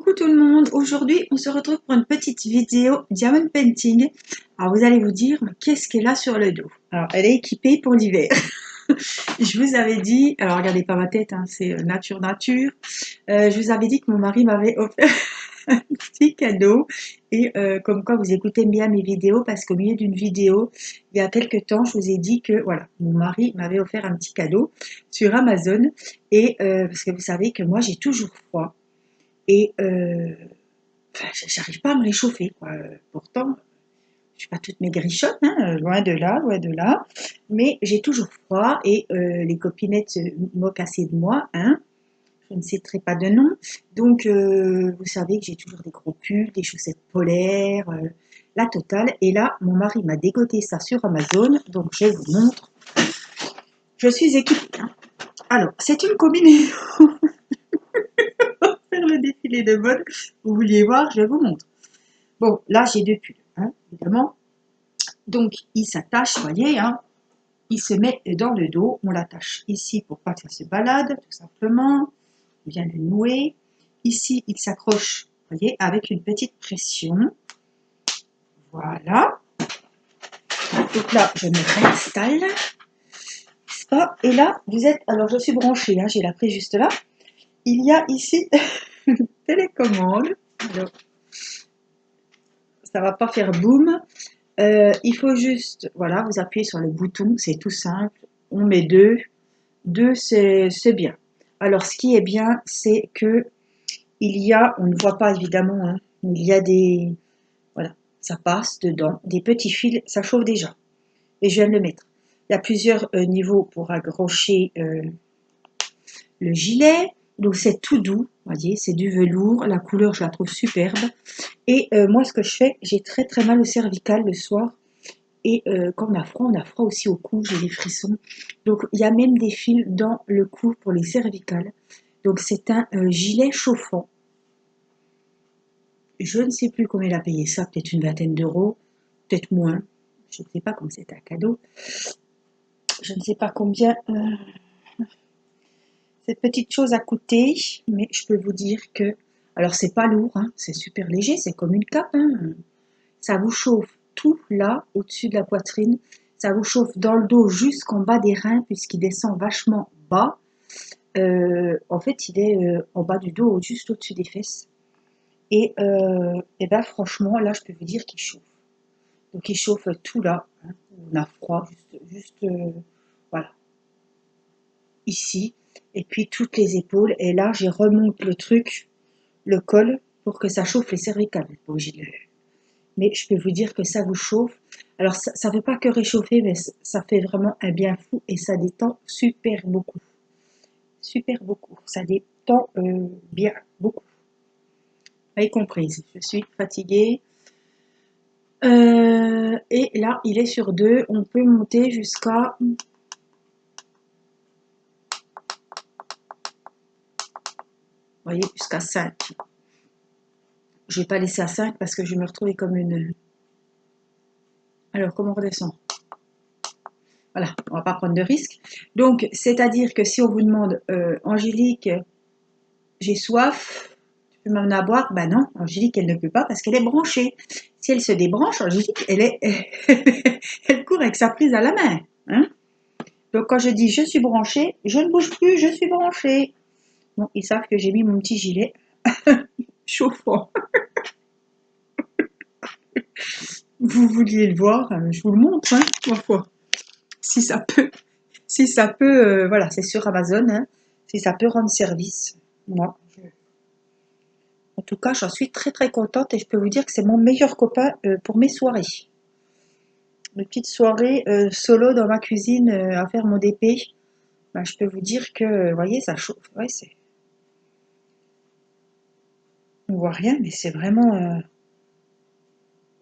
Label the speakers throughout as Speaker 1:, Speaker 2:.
Speaker 1: Coucou tout le monde, aujourd'hui on se retrouve pour une petite vidéo Diamond Painting. Alors vous allez vous dire, mais qu'est-ce qu'elle a sur le dos? Alors elle est équipée pour l'hiver. Je vous avais dit, alors regardez pas ma tête, hein, c'est nature nature. Je vous avais dit que mon mari m'avait offert un petit cadeau. Et comme quoi vous écoutez bien mes vidéos, parce qu'au milieu d'une vidéo, il y a quelques temps, je vous ai dit que voilà, mon mari m'avait offert un petit cadeau sur Amazon. Et parce que vous savez que moi j'ai toujours froid. Et enfin, j'arrive pas à me réchauffer, quoi. Pourtant, je suis pas toute maigrichonne, hein, loin de là, loin de là. Mais j'ai toujours froid et les copinettes se moquent assez de moi, hein. Je ne citerai pas de nom. Donc, vous savez que j'ai toujours des gros pulls, des chaussettes polaires, la totale. Et là, mon mari m'a dégoté ça sur Amazon. Donc, je vous montre. Je suis équipée, hein. Alors, c'est une combinaison. Faire le défilé de mode. Vous vouliez voir, je vous montre. Bon, là, j'ai deux pulls, hein, évidemment. Donc, il s'attache, vous voyez, hein, il se met dans le dos. On l'attache ici pour pas que ça se balade, tout simplement. On vient le nouer. Ici, il s'accroche, vous voyez, avec une petite pression. Voilà. Donc là, je me réinstalle. Et là, vous êtes... Alors, je suis branchée, hein, j'ai la prise juste là. Il y a ici une télécommande. Alors, ça va pas faire boum. Il faut juste, voilà, vous appuyez sur le bouton, c'est tout simple. On met deux c'est bien. Alors, ce qui est bien, c'est que il y a, on ne voit pas évidemment, hein, mais il y a des, voilà, ça passe dedans, des petits fils, ça chauffe déjà. Et je viens de le mettre. Il y a plusieurs niveaux pour accrocher le gilet. Donc, c'est tout doux, vous voyez, c'est du velours. La couleur, je la trouve superbe. Et moi, ce que je fais, j'ai très très mal au cervical le soir. Et quand on a froid aussi au cou, j'ai des frissons. Donc, il y a même des fils dans le cou pour les cervicales. Donc, c'est un gilet chauffant. Je ne sais plus combien il a payé ça, peut-être une vingtaine d'euros, peut-être moins. Je ne sais pas, comme c'est un cadeau. Je ne sais pas combien cette petite chose a coûté, mais je peux vous dire que... Alors, c'est pas lourd, hein, c'est super léger, c'est comme une cape, hein. Ça vous chauffe tout là, au-dessus de la poitrine. Ça vous chauffe dans le dos jusqu'en bas des reins, puisqu'il descend vachement bas. En fait, il est en bas du dos, juste au-dessus des fesses. Et ben franchement, là, je peux vous dire qu'il chauffe. Donc, il chauffe tout là, hein. On a froid, voilà, ici. Et puis, toutes les épaules. Et là, j'ai remonte le truc, le col, pour que ça chauffe les cervicales. Mais je peux vous dire que ça vous chauffe. Alors, ça ne fait pas que réchauffer, mais ça fait vraiment un bien fou et ça détend super beaucoup. Super beaucoup. Ça détend bien beaucoup. Vous avez compris, je suis fatiguée. Et là, il est sur 2. On peut monter jusqu'à... Vous voyez, jusqu'à 5. Je ne vais pas laisser à 5 parce que je vais me retrouver comme une... Alors, comment on redescend? Voilà, on ne va pas prendre de risques. Donc, c'est-à-dire que si on vous demande, Angélique, j'ai soif, tu peux m'emmener à boire? Ben non, Angélique, elle ne peut pas parce qu'elle est branchée. Si elle se débranche, Angélique, elle court avec sa prise à la main, hein. Donc, quand je dis je suis branchée, je ne bouge plus, je suis branchée. Bon, ils savent que j'ai mis mon petit gilet chauffant. Vous vouliez le voir, je vous le montre, hein, ma foi. Si ça peut, voilà, c'est sur Amazon, hein, si ça peut rendre service. Moi, en tout cas, j'en suis très très contente et je peux vous dire que c'est mon meilleur copain pour mes soirées. Mes petites soirées solo dans ma cuisine à faire mon DP. Ben, je peux vous dire que, vous voyez, ça chauffe. Ouais, on voit rien, mais c'est vraiment...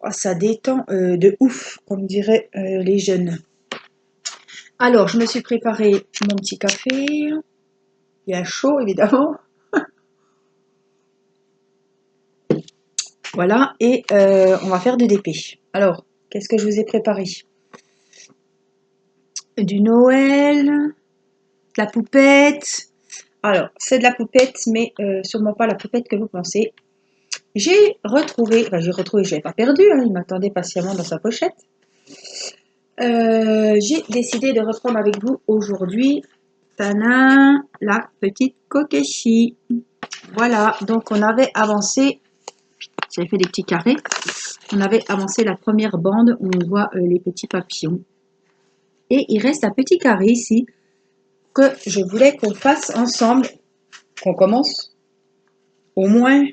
Speaker 1: oh, ça détend de ouf, comme diraient les jeunes. Alors, je me suis préparé mon petit café. Bien chaud, évidemment. Voilà, et on va faire du DP. Alors, qu'est-ce que je vous ai préparé? Du Noël, de la poupette. Alors, c'est de la poupette, mais sûrement pas la poupette que vous pensez. j'ai retrouvé, enfin je l'ai pas perdu, hein, il m'attendait patiemment dans sa pochette. J'ai décidé de reprendre avec vous aujourd'hui, tadam, la petite Kokeshi. Voilà, donc on avait avancé, j'avais fait des petits carrés, on avait avancé la première bande où on voit les petits papillons. Et il reste un petit carré ici que je voulais qu'on fasse ensemble, qu'on commence au moins.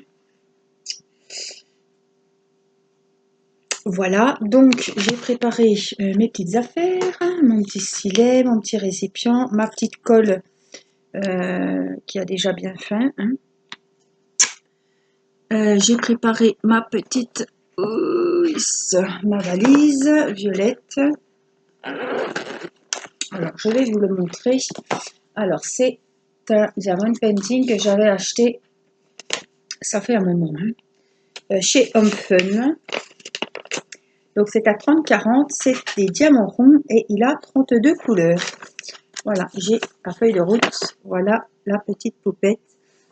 Speaker 1: Voilà, donc j'ai préparé mes petites affaires, hein, mon petit stylet, mon petit récipient, ma petite colle qui a déjà bien faim. Hein. J'ai préparé ma petite housse, ma valise violette. Alors, je vais vous le montrer. Alors, c'est un diamond painting que j'avais acheté, ça fait un moment, hein, chez Home Fun. Donc, c'est à 30-40, c'est des diamants ronds et il a 32 couleurs. Voilà, j'ai la feuille de route. Voilà la petite poupette.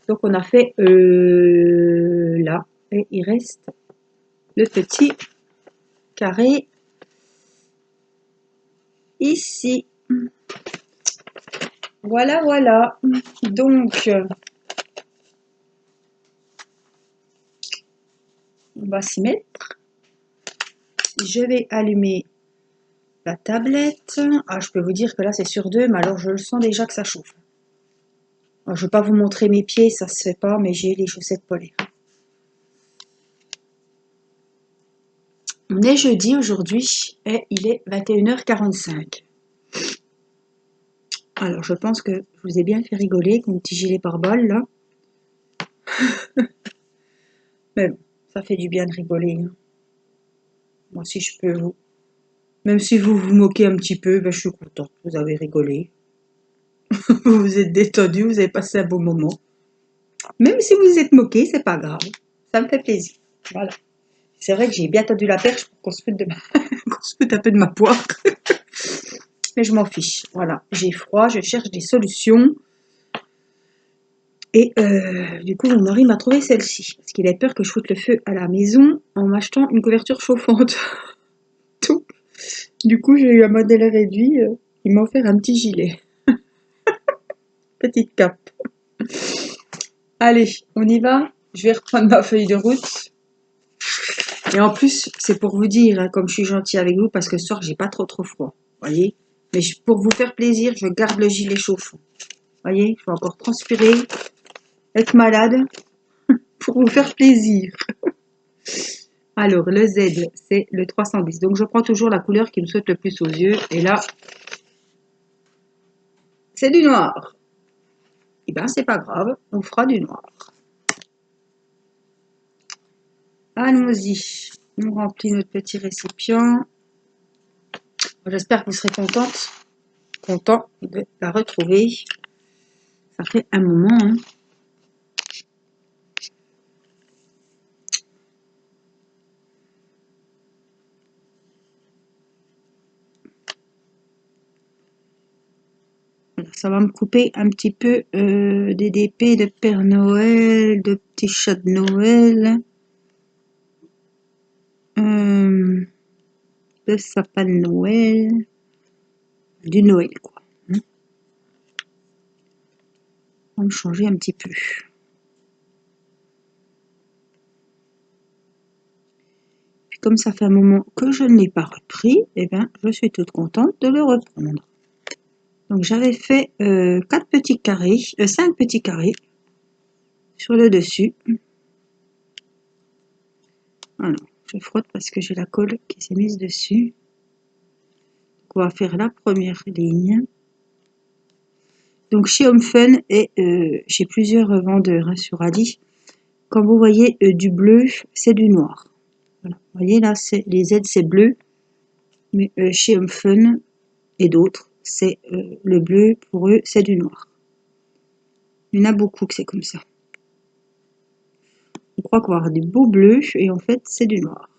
Speaker 1: Donc, on a fait là. Et il reste le petit carré ici. Voilà, voilà. Donc, on va s'y mettre. Je vais allumer la tablette. Ah, je peux vous dire que là, c'est sur 2, mais alors je le sens déjà que ça chauffe. Alors, je ne vais pas vous montrer mes pieds, ça se fait pas, mais j'ai les chaussettes polaires. On est jeudi aujourd'hui et il est 21h45. Alors, je pense que je vous ai bien fait rigoler avec mon petit gilet pare-balles, là. Mais bon, ça fait du bien de rigoler. Hein. Moi, si je peux vous... Même si vous vous moquez un petit peu, ben, je suis contente. Vous avez rigolé. Vous vous êtes détendu, vous avez passé un beau moment. Même si vous vous êtes moqué, c'est pas grave. Ça me fait plaisir. Voilà. C'est vrai que j'ai bien tendu la perche pour qu'on se foute qu'on se foute un peu de ma poire. Mais je m'en fiche. Voilà. J'ai froid, je cherche des solutions. Et du coup, mon mari m'a trouvé celle-ci. Parce qu'il a peur que je foute le feu à la maison en m'achetant une couverture chauffante. Donc, du coup, j'ai eu un modèle réduit. Il m'a offert un petit gilet. Petite cape. Allez, on y va. Je vais reprendre ma feuille de route. Et en plus, c'est pour vous dire, hein, comme je suis gentille avec vous, parce que ce soir, j'ai pas trop froid. Voyez. Mais pour vous faire plaisir, je garde le gilet chauffant. Voyez, je vais encore transpirer, être malade, pour vous faire plaisir. Alors, le Z, c'est le 310. Donc, je prends toujours la couleur qui me saute le plus aux yeux. Et là, c'est du noir. Eh bien, c'est pas grave, on fera du noir. Allons-y. On remplit notre petit récipient. J'espère que vous serez content de la retrouver. Ça fait un moment. Hein. Ça va me couper un petit peu des DP de Père Noël, de petits chats de Noël, de sapin de Noël, du Noël quoi. On va me changer un petit peu. Puis comme ça fait un moment que je ne l'ai pas repris, eh bien, je suis toute contente de le reprendre. Donc j'avais fait 4 petits carrés, 5 petits carrés sur le dessus. Voilà, je frotte parce que j'ai la colle qui s'est mise dessus. Donc on va faire la première ligne. Donc chez Home Fun et chez plusieurs vendeurs hein, sur Ali, quand vous voyez du bleu, c'est du noir. Voilà. Vous voyez là, les Z c'est bleu, mais chez Home Fun et d'autres, c'est le bleu, pour eux, c'est du noir. Il y en a beaucoup que c'est comme ça. On croit qu'on va avoir du beau bleu et en fait c'est du noir.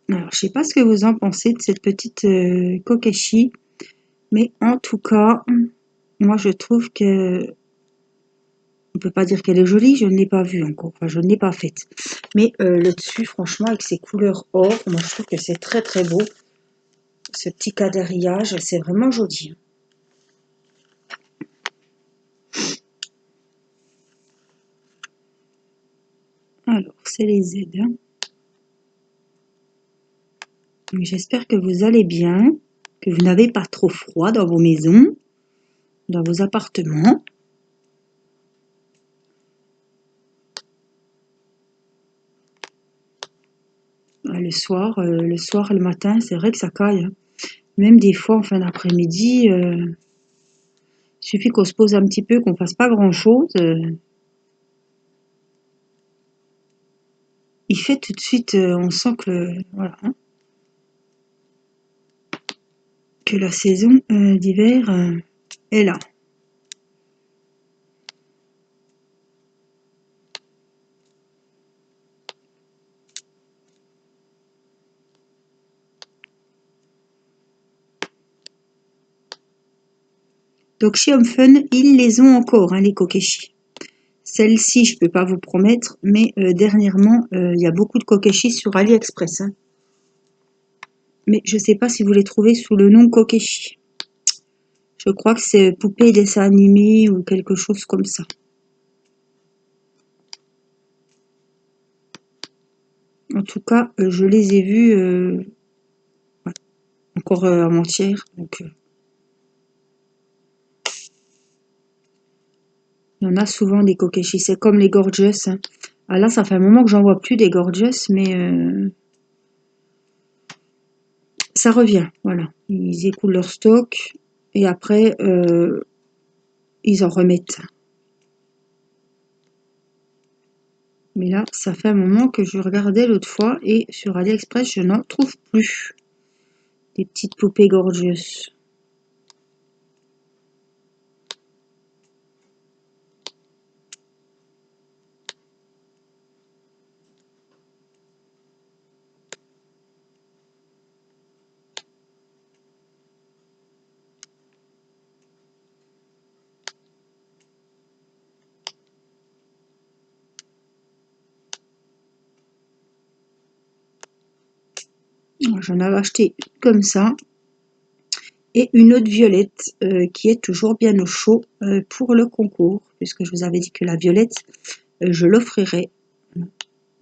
Speaker 1: Alors je sais pas ce que vous en pensez de cette petite Kokeshi, mais en tout cas moi je trouve que on peut pas dire qu'elle est jolie, je ne l'ai pas vue encore, enfin je ne l'ai pas faite. Mais le dessus, franchement, avec ses couleurs or, moi je trouve que c'est très très beau. Ce petit quadrillage, c'est vraiment joli. Alors, c'est les aides. J'espère que vous allez bien, que vous n'avez pas trop froid dans vos maisons, dans vos appartements. Le soir, le matin, c'est vrai que ça caille, hein. Même des fois en fin d'après-midi, il suffit qu'on se pose un petit peu, qu'on fasse pas grand-chose. Il fait tout de suite, on sent que voilà, hein, que la saison d'hiver est là. Donc chez Home Fun, ils les ont encore, hein, les kokeshi. Celle-ci, je peux pas vous promettre, mais dernièrement, il y a beaucoup de kokeshi sur AliExpress, hein. Mais je sais pas si vous les trouvez sous le nom kokeshi. Je crois que c'est poupée dessin animé ou quelque chose comme ça. En tout cas, je les ai vus ouais, encore avant-hier. Donc, il y en a souvent des kokeshi. C'est comme les gorgeous, hein. Ah là, ça fait un moment que j'en vois plus des gorgeous, mais ça revient. Voilà. Ils écoulent leur stock et après, ils en remettent. Mais là, ça fait un moment que je regardais l'autre fois et sur AliExpress, je n'en trouve plus. Des petites poupées gorgeous. J'en avais acheté comme ça. Et une autre violette qui est toujours bien au chaud pour le concours, puisque je vous avais dit que la violette, je l'offrirai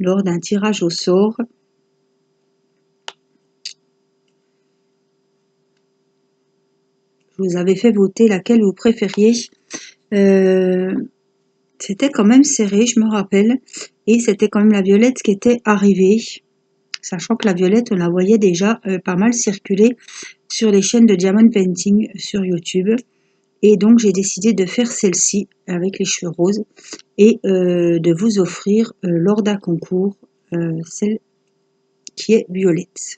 Speaker 1: lors d'un tirage au sort. Je vous avais fait voter laquelle vous préfériez. C'était quand même serré, je me rappelle, et c'était quand même la violette qui était arrivée, sachant que la violette, on la voyait déjà pas mal circuler sur les chaînes de Diamond Painting sur YouTube. Et donc j'ai décidé de faire celle-ci avec les cheveux roses et de vous offrir lors d'un concours celle qui est violette.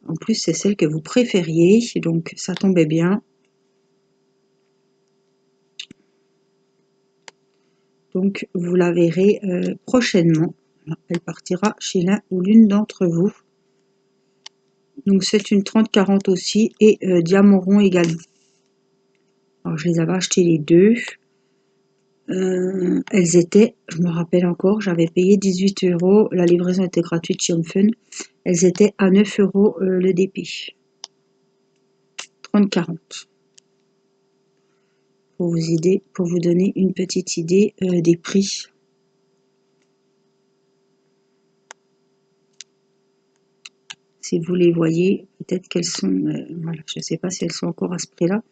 Speaker 1: En plus c'est celle que vous préfériez, donc ça tombait bien. Donc vous la verrez prochainement. Elle partira chez l'un ou l'une d'entre vous. Donc c'est une 30-40 aussi et diamant rond également. Alors je les avais achetées les deux. Elles étaient, je me rappelle encore, j'avais payé 18 €, la livraison était gratuite chez Home Fun. Elles étaient à 9 € le DP. 30-40. Pour vous donner une petite idée des prix. Si vous les voyez, peut-être qu'elles sont, voilà, je ne sais pas si elles sont encore à ce prix-là,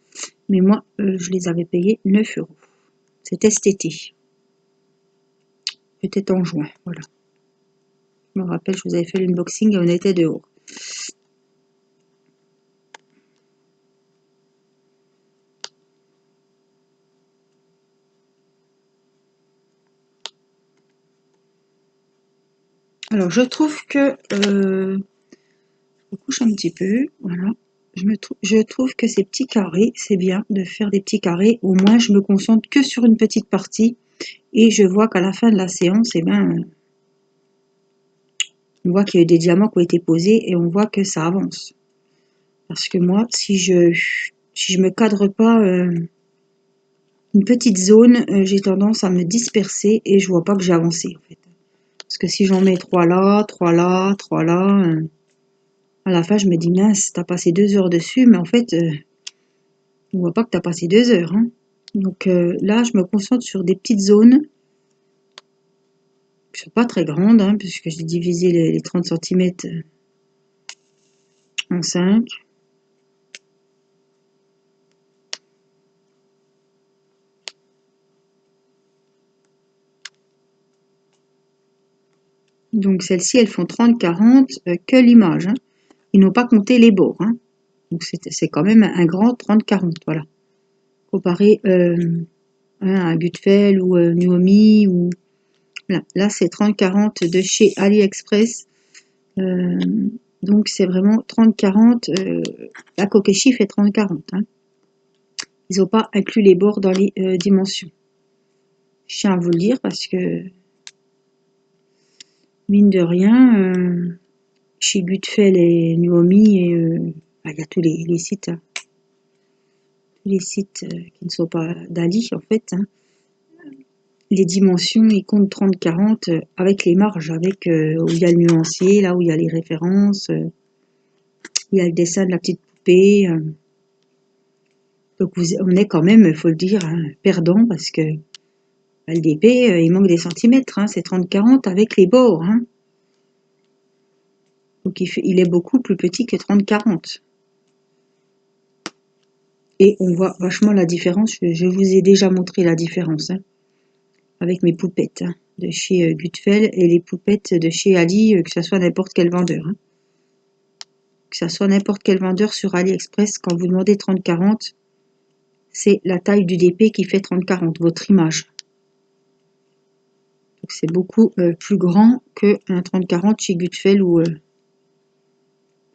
Speaker 1: mais moi, je les avais payées 9 €. C'était cet été. Peut-être en juin, voilà. Je me rappelle, je vous avais fait l'unboxing et on était dehors. Alors, je trouve que je couche un petit peu, voilà. Je trouve que ces petits carrés, c'est bien de faire des petits carrés. Au moins, je me concentre que sur une petite partie et je vois qu'à la fin de la séance, eh ben, on voit qu'il y a eu des diamants qui ont été posés et on voit que ça avance. Parce que moi, si je si je me cadre pas une petite zone, j'ai tendance à me disperser et je vois pas que j'ai avancé en fait. Parce que si j'en mets 3 là, 3 là, 3 là, à la fin je me dis mince, t'as passé 2 heures dessus, mais en fait, on voit pas que t'as passé 2 heures. Hein. Donc là, je me concentre sur des petites zones qui sont pas très grandes, hein, puisque j'ai divisé les 30 cm en 5. Donc celles-ci, elles font 30-40 que l'image. Hein. Ils n'ont pas compté les bords. Hein. Donc c'est quand même un grand 30-40, voilà. Comparé à Gutfeld ou Nuomi ou là c'est 30-40 de chez AliExpress. Donc c'est vraiment 30-40. La Kokeshi fait 30-40. Hein. Ils n'ont pas inclus les bords dans les dimensions. Je tiens à vous le dire parce que mine de rien, chez Gutfeld et Nuomi, il y a tous les sites, hein, tous les sites qui ne sont pas d'Ali en fait. Hein. Les dimensions, ils comptent 30-40 avec les marges, avec où il y a le nuancier, là où il y a les références, où il y a le dessin de la petite poupée. Donc on est quand même, il faut le dire, hein, perdant parce que LDP, il manque des centimètres, hein, c'est 30-40 avec les bords. Hein. Donc il est beaucoup plus petit que 30-40. Et on voit vachement la différence, je vous ai déjà montré la différence hein, avec mes poupettes hein, de chez Gutfeld et les poupettes de chez Ali, que ce soit n'importe quel vendeur. Hein. Que ce soit n'importe quel vendeur sur AliExpress, quand vous demandez 30-40, c'est la taille du DP qui fait 30-40, votre image. Donc c'est beaucoup plus grand qu'un 30-40 chez Gutfeld ou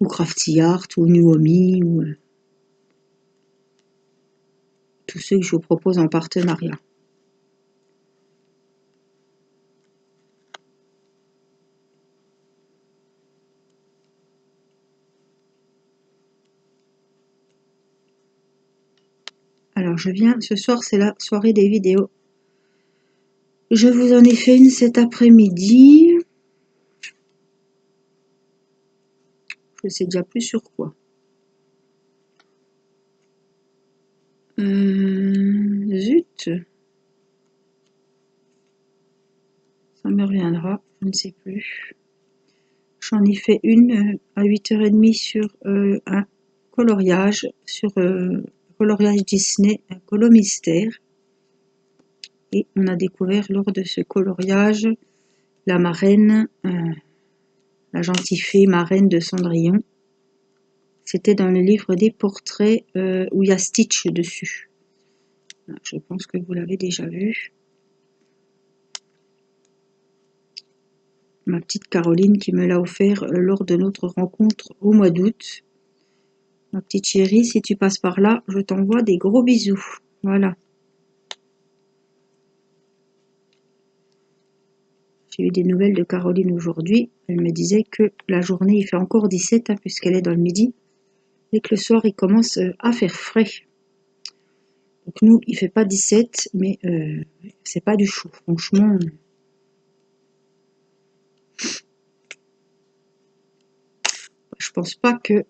Speaker 1: Crafty Art ou Nuomi ou tous ceux que je vous propose en partenariat. Alors je viens, ce soir c'est la soirée des vidéos. Je vous en ai fait une cet après-midi. Je sais déjà plus sur quoi. Zut. Ça me reviendra, je ne sais plus. J'en ai fait une à 8h30 sur un coloriage, sur coloriage Disney, un colo mystère. Et on a découvert lors de ce coloriage la marraine, la gentille fée marraine de Cendrillon. C'était dans le livre des portraits où il y a Stitch dessus. Je pense que vous l'avez déjà vu. Ma petite Caroline qui me l'a offert lors de notre rencontre au mois d'août. Ma petite chérie, si tu passes par là, je t'envoie des gros bisous. Voilà. J'ai eu des nouvelles de Caroline aujourd'hui. Elle me disait que la journée, il fait encore 17, hein, puisqu'elle est dans le midi. Et que le soir, il commence à faire frais. Donc nous, il fait pas 17, mais c'est pas du chaud. Franchement, je pense pas que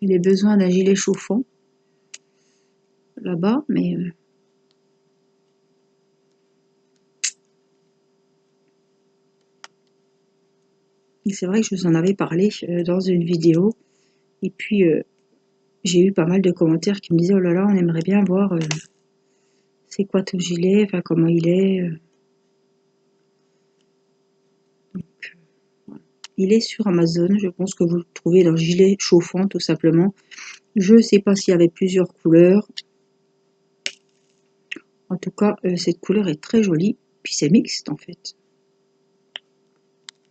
Speaker 1: il ait besoin d'un gilet chauffant là-bas, mais c'est vrai que je vous en avais parlé dans une vidéo. Et puis j'ai eu pas mal de commentaires qui me disaient oh là là, on aimerait bien voir c'est quoi ton gilet, enfin comment il est. Donc, voilà. Il est sur Amazon, je pense que vous le trouvez dans gilet chauffant tout simplement. Je ne sais pas s'il y avait plusieurs couleurs. En tout cas, cette couleur est très jolie. Puis c'est mixte en fait.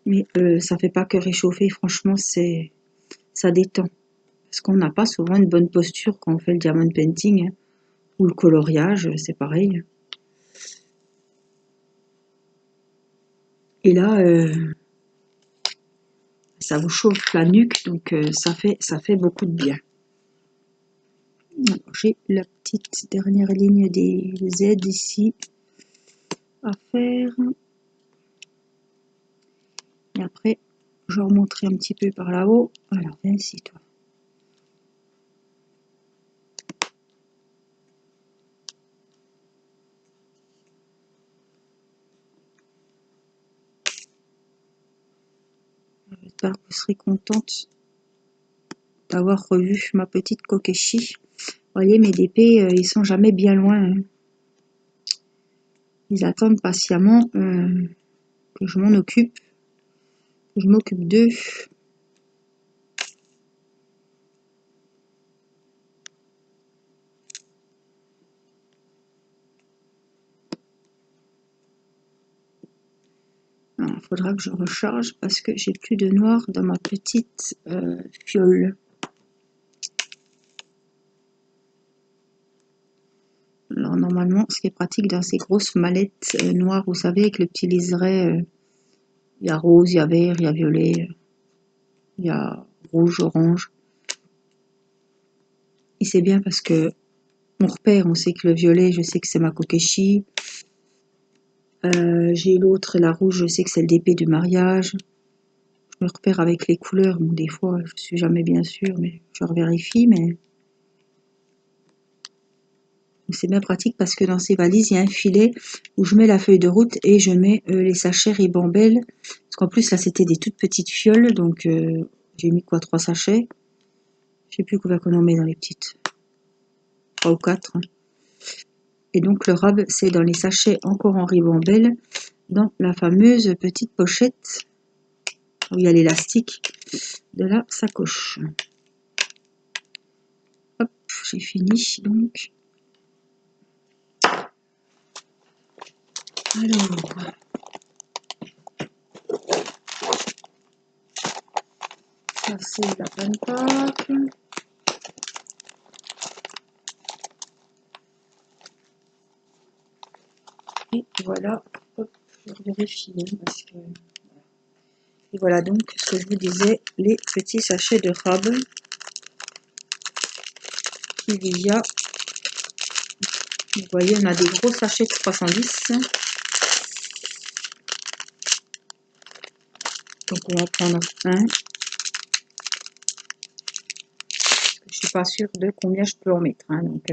Speaker 1: Mais ça fait pas que réchauffer, franchement, ça détend. Parce qu'on n'a pas souvent une bonne posture quand on fait le diamond painting. Hein, ou le coloriage, c'est pareil. Et là, ça vous chauffe la nuque, donc ça fait beaucoup de bien. J'ai la petite dernière ligne des Z ici à faire. Et après, je remonterai un petit peu par là-haut. Alors, viens ici, toi. J'espère que vous serez contente d'avoir revu ma petite Kokeshi. Vous voyez, mes DP, ils sont jamais bien loin. Hein. Ils attendent patiemment que je m'en occupe, que je m'occupe d'eux. Il faudra que je recharge parce que j'ai plus de noir dans ma petite fiole. Alors normalement, ce qui est pratique dans ces grosses mallettes noires, vous savez, avec le petit liseré, il y a rose, il y a vert, il y a violet, il y a rouge, orange. Et c'est bien parce que on repère, on sait que le violet, je sais que c'est ma Kokeshi. J'ai l'autre, la rouge, je sais que c'est le DP du mariage. Je me repère avec les couleurs, bon, des fois je suis jamais bien sûre, mais je revérifie, mais c'est bien pratique parce que dans ces valises, il y a un filet où je mets la feuille de route et je mets les sachets Ribambelle. Parce qu'en plus, là, c'était des toutes petites fioles, donc j'ai mis quoi, 3 sachets. Je sais plus combien qu'on en met dans les petites. 3 ou 4. Hein. Et donc le rab, c'est dans les sachets encore en Ribambelle, dans la fameuse petite pochette où il y a l'élastique de la sacoche. Hop, j'ai fini donc. Alors, ça c'est la bonne Pâques. Et voilà, hop, je vérifie parce que. Et voilà donc ce que je vous disais, les petits sachets de rab. Il y a, vous voyez, on a des gros sachets de 310. Donc on va prendre un. Je suis pas sûre de combien je peux en mettre. Hein, donc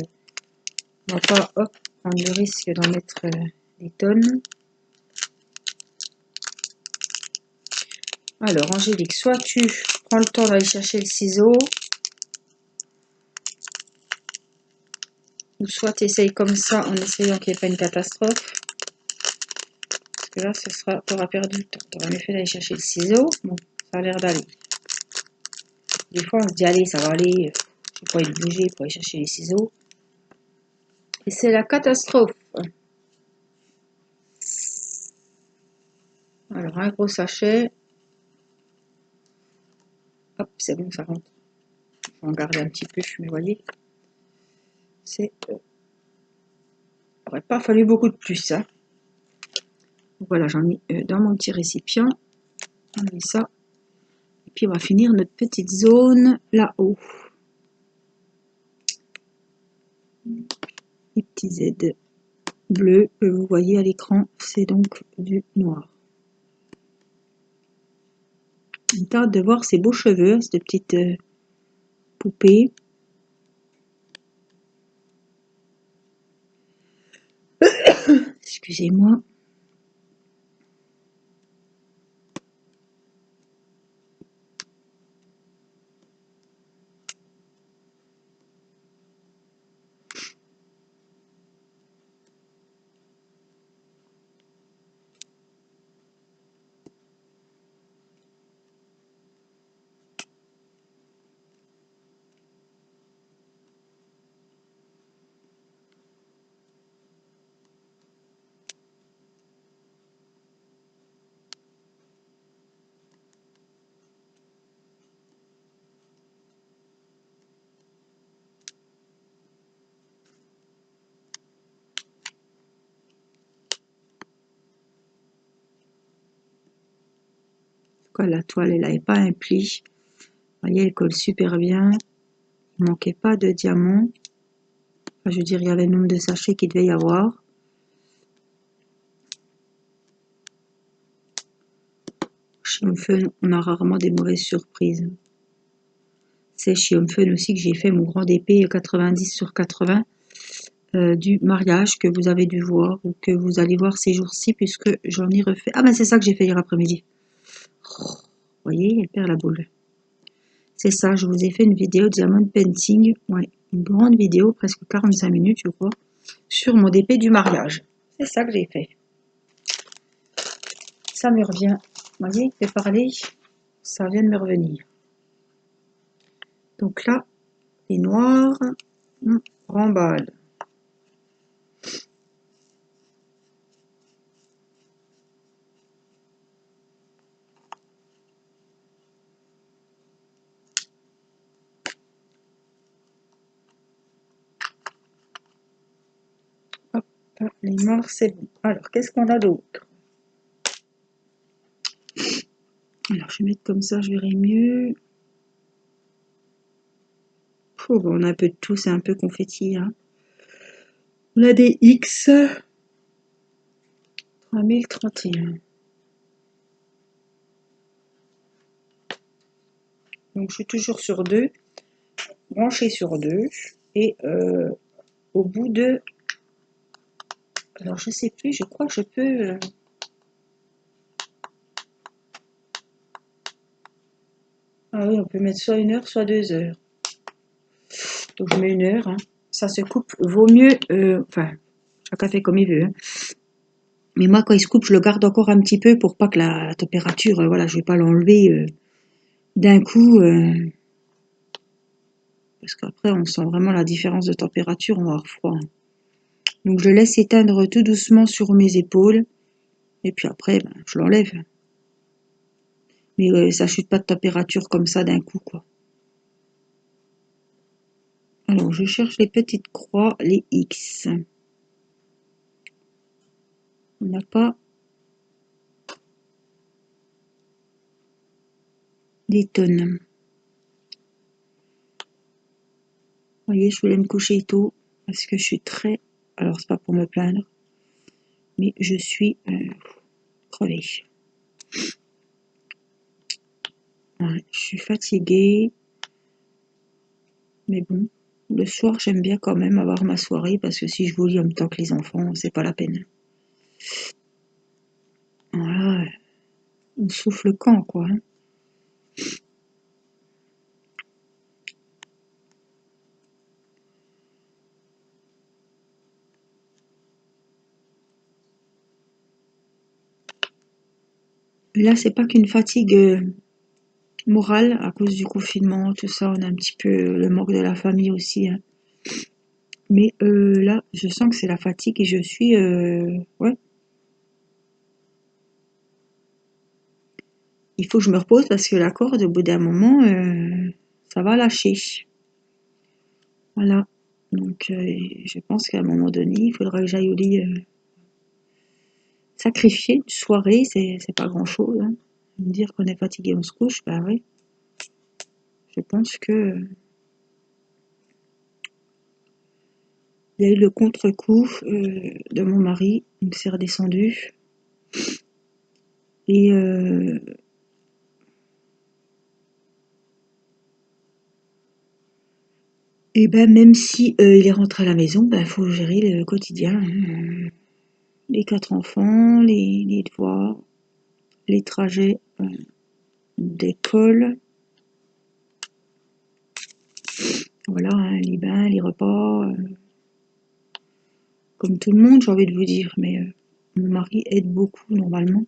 Speaker 1: on va pas prendre le risque d'en mettre des tonnes. Alors Angélique, soit tu prends le temps d'aller chercher le ciseau, ou soit tu essayes comme ça en essayant qu'il n'y ait pas une catastrophe. Parce que là, tu auras perdu le temps. Tu auras mieux fait d'aller chercher le ciseau. Bon, ça a l'air d'aller. Des fois, on se dit, allez, ça va aller. Je vais pas être bouger pour aller chercher les ciseaux. Et c'est la catastrophe. Alors, un gros sachet. Hop, c'est bon, ça rentre. Il faut en garder un petit peu, mais vous voyez. C'est... il n'aurait pas fallu beaucoup de plus. Hein. Voilà, j'en ai dans mon petit récipient. On met ça. Et puis, on va finir notre petite zone là-haut. Les petits Z bleus que vous voyez à l'écran, c'est donc du noir. On tarde de voir ces beaux cheveux, cette petite poupée. Excusez-moi. La toile, elle n'avait pas un pli. Vous voyez, elle colle super bien. Il ne manquait pas de diamants. Enfin, je veux dire, il y avait le nombre de sachets qu'il devait y avoir. Chez Home Fun, on a rarement des mauvaises surprises. C'est chez Home Fun aussi que j'ai fait mon grand épée 90/80 du mariage que vous avez dû voir ou que vous allez voir ces jours-ci puisque j'en ai refait. Ah ben c'est ça que j'ai fait hier après-midi. Oh, vous voyez, elle perd la boule. C'est ça, je vous ai fait une vidéo diamond painting, ouais, une grande vidéo, presque 45 minutes je crois, sur mon épée du mariage. C'est ça que j'ai fait. Ça me revient. Vous voyez, de parler, ça vient de me revenir. Donc là, les noirs, on remballe. Hop, les noirs, c'est bon. Alors, qu'est-ce qu'on a d'autre? Alors, je vais mettre comme ça, je verrai mieux. Oh, bon, on a un peu de tout, c'est un peu confetti. Hein. On a des X 3031. Donc, je suis toujours sur 2, branché sur 2. Et au bout de... Alors, je sais plus, je crois que je peux... Ah oui, on peut mettre soit 1 heure, soit 2 heures. Donc, je mets 1 heure. Hein. Ça se coupe, vaut mieux... enfin, chacun fait comme il veut. Hein. Mais moi, quand il se coupe, je le garde encore un petit peu pour pas que la température... voilà, je vais pas l'enlever d'un coup... parce qu'après, on sent vraiment la différence de température, on va avoir froid. Hein. Donc, je laisse éteindre tout doucement sur mes épaules. Et puis après, ben, je l'enlève. Mais ça chute pas de température comme ça d'un coup, quoi. Alors, je cherche les petites croix, les X. On n'a pas des tonnes. Vous voyez, je voulais me coucher tôt parce que je suis très... Alors, c'est pas pour me plaindre, mais je suis crevée. Ouais, je suis fatiguée. Mais bon, le soir, j'aime bien quand même avoir ma soirée parce que si je vous lis en même temps que les enfants, c'est pas la peine. Voilà, on souffle le camp, quoi. Hein. Là, c'est pas qu'une fatigue morale à cause du confinement, tout ça. On a un petit peu le manque de la famille aussi. Hein. Mais là, je sens que c'est la fatigue et je suis... ouais, il faut que je me repose parce que la corde, au bout d'un moment, ça va lâcher. Voilà. Donc, je pense qu'à un moment donné, il faudra que j'aille au lit sacrifier une soirée, c'est pas grand-chose. Hein. Me dire qu'on est fatigué, on se couche, bah oui. Je pense que il y a eu le contre-coup de mon mari, il s'est redescendu. Et ben même si il est rentré à la maison, ben faut gérer le quotidien. Hein. Les 4 enfants, les devoirs, les trajets d'école, voilà, hein, les bains, les repas, comme tout le monde, j'ai envie de vous dire, mais mon mari aide beaucoup normalement.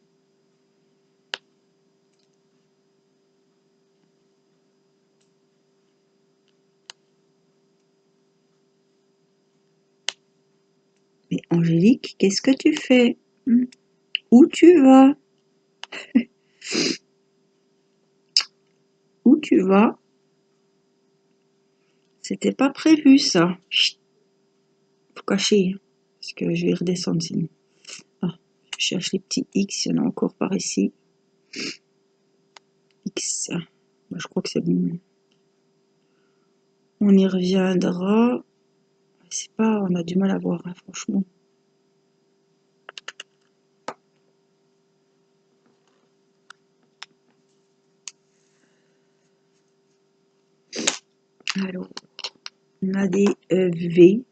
Speaker 1: Mais Angélique, qu'est-ce que tu fais? Où tu vas? Où tu vas? C'était pas prévu ça. Chut, faut cacher, hein, parce que je vais redescendre sinon. Ah, je cherche les petits X, il y en a encore par ici. X, bah, je crois que c'est bon. On y reviendra c'est pas, on a du mal à voir, hein, franchement. Alors, on a des V,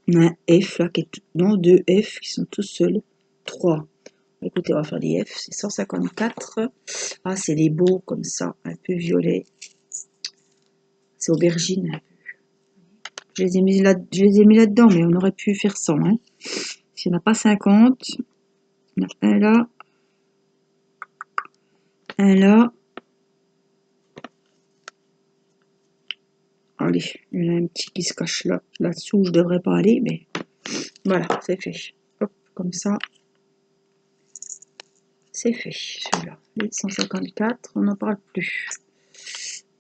Speaker 1: on a un F là, qui est non, deux F qui sont tous seuls, 3. Écoutez, on va faire des F, c'est 154. Ah, c'est les beaux comme ça, un peu violet. C'est aubergine. Je les ai mis là-dedans, mais on aurait pu faire 100. Hein. S'il n'y en a pas 50, il y en a un là, un là. Allez, il y en a un petit qui se cache là. Là-dessous, je devrais pas aller, mais voilà, c'est fait. Hop, comme ça. C'est fait, celui-là. Les 154, on n'en parle plus.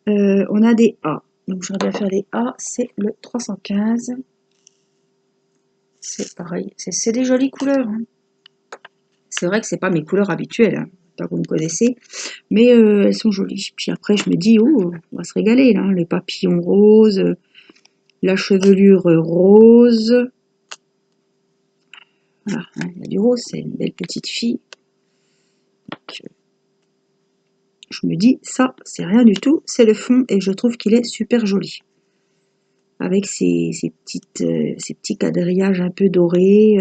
Speaker 1: On a des A. Donc, j'aurais bien faire des A. C'est le 315. C'est pareil. C'est des jolies couleurs. Hein. C'est vrai que c'est pas mes couleurs habituelles, hein, tant que vous me connaissez. Mais elles sont jolies. Puis après, je me dis, oh, on va se régaler, là. Les papillons roses, la chevelure rose. Voilà, hein, il y a du rose, c'est une belle petite fille. Donc, je me dis, ça, c'est rien du tout, c'est le fond et je trouve qu'il est super joli. Avec ces petits quadrillages un peu dorés,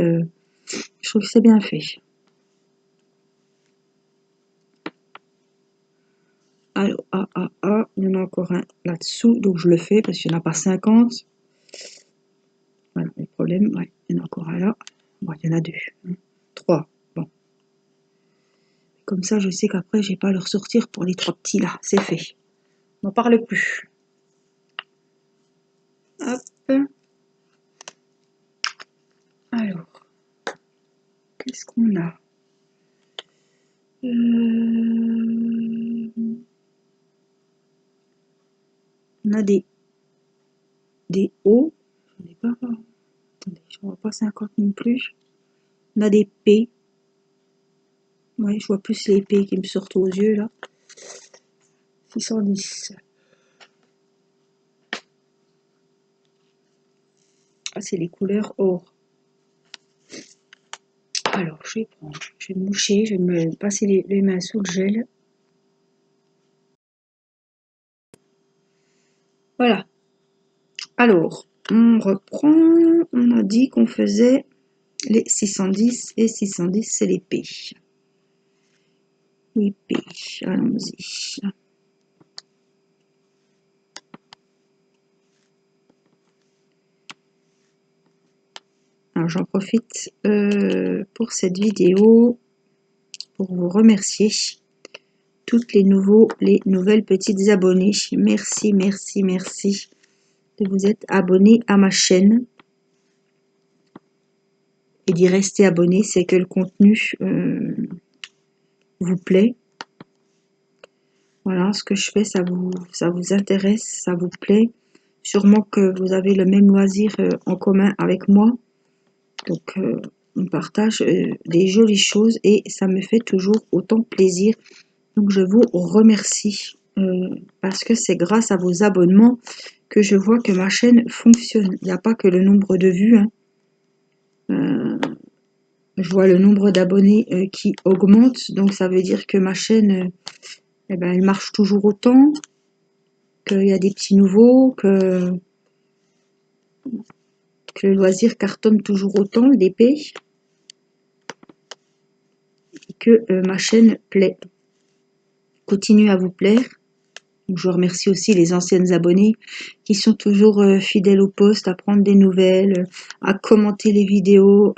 Speaker 1: je trouve que c'est bien fait. Alors, il y en a encore un là-dessous, donc je le fais parce qu'il n'y en a pas 50. Voilà, le problème, ouais, il y en a encore un là. Bon, il y en a 2, 3, bon. Comme ça, je sais qu'après, j'ai pas à le ressortir pour les 3 petits là, c'est fait. On n'en parle plus. Hop. Alors, qu'est-ce qu'on a On a des O. J'en ai pas. Attendez, je vois pas 50 non plus. On a des P. Ouais, je vois plus les P qui me sortent aux yeux là. 610. Ah, c'est les couleurs or. Alors, je vais me moucher, je vais me passer les mains sous le gel. Voilà. Alors, on reprend. On a dit qu'on faisait les 610 et 610, c'est les P. Les P, allons-y. Alors j'en profite pour cette vidéo pour vous remercier toutes les nouvelles petites abonnées. Merci, merci, merci de vous être abonnés à ma chaîne et d'y rester abonné. C'est que le contenu vous plaît. Voilà, ce que je fais, ça vous intéresse, ça vous plaît. Sûrement que vous avez le même loisir en commun avec moi. Donc, on partage des jolies choses et ça me fait toujours autant plaisir. Donc, je vous remercie parce que c'est grâce à vos abonnements que je vois que ma chaîne fonctionne. Il n'y a pas que le nombre de vues. Hein. Je vois le nombre d'abonnés qui augmente. Donc, ça veut dire que ma chaîne, eh ben, elle marche toujours autant, qu'il y a des petits nouveaux, que le loisir cartonne toujours autant, l'épée, et que ma chaîne plaît. Continue à vous plaire. Donc, je remercie aussi les anciennes abonnées qui sont toujours fidèles au poste, à prendre des nouvelles, à commenter les vidéos,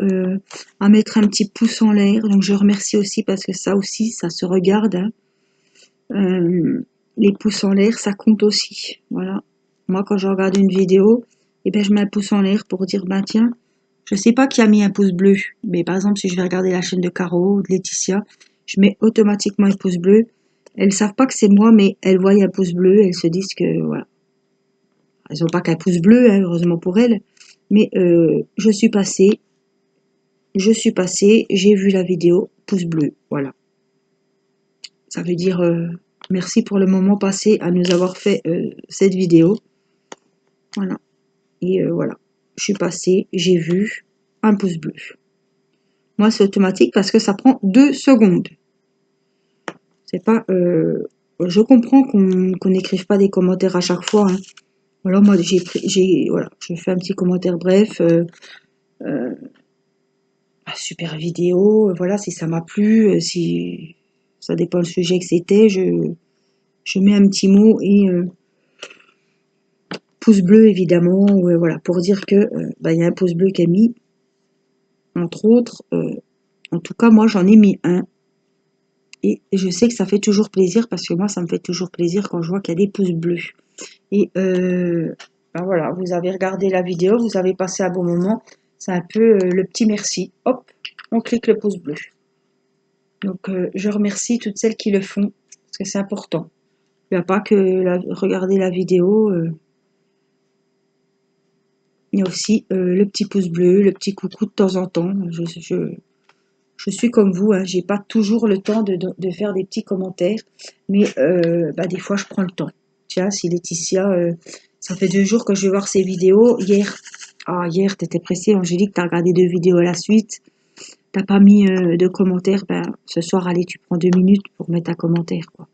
Speaker 1: à mettre un petit pouce en l'air. Donc je remercie aussi parce que ça aussi, ça se regarde. Hein. Les pouces en l'air, ça compte aussi. Voilà. Moi, quand je regarde une vidéo, eh ben, je mets un pouce en l'air pour dire, ben tiens, je sais pas qui a mis un pouce bleu, mais par exemple, si je vais regarder la chaîne de Caro ou de Laetitia, je mets automatiquement un pouce bleu. Elles savent pas que c'est moi, mais elles voient un pouce bleu, elles se disent que, voilà. Elles n'ont pas qu'un pouce bleu, hein, heureusement pour elles. Mais je suis passée, j'ai vu la vidéo, pouce bleu, voilà. Ça veut dire merci pour le moment passé à nous avoir fait cette vidéo. Voilà. Et voilà. je suis passée, j'ai vu un pouce bleu. Moi, c'est automatique parce que ça prend 2 secondes. C'est pas... je comprends qu'on n'écrive pas des commentaires à chaque fois. Hein. Alors moi, voilà, je fais un petit commentaire bref. Super vidéo, voilà, si ça m'a plu, si ça dépend du sujet que c'était, je mets un petit mot et pouce bleu évidemment, voilà, pour dire que il y a un pouce bleu qui est mis, entre autres. En tout cas, moi j'en ai mis un. Et je sais que ça fait toujours plaisir parce que moi ça me fait toujours plaisir quand je vois qu'il y a des pouces bleus. Et voilà, vous avez regardé la vidéo, vous avez passé un bon moment. C'est un peu le petit merci. Hop, on clique le pouce bleu. Donc je remercie toutes celles qui le font parce que c'est important. Il n'y a pas que regarder la vidéo. Il y a aussi le petit pouce bleu, le petit coucou de temps en temps. Je suis comme vous, hein, j'ai pas toujours le temps de faire des petits commentaires, mais des fois je prends le temps. Tiens, si Laetitia, ça fait 2 jours que je vais voir ses vidéos. Hier, t'étais pressée, Angélique, t'as regardé 2 vidéos à la suite. T'as pas mis de commentaires, ce soir, allez, tu prends 2 minutes pour mettre un commentaire, quoi.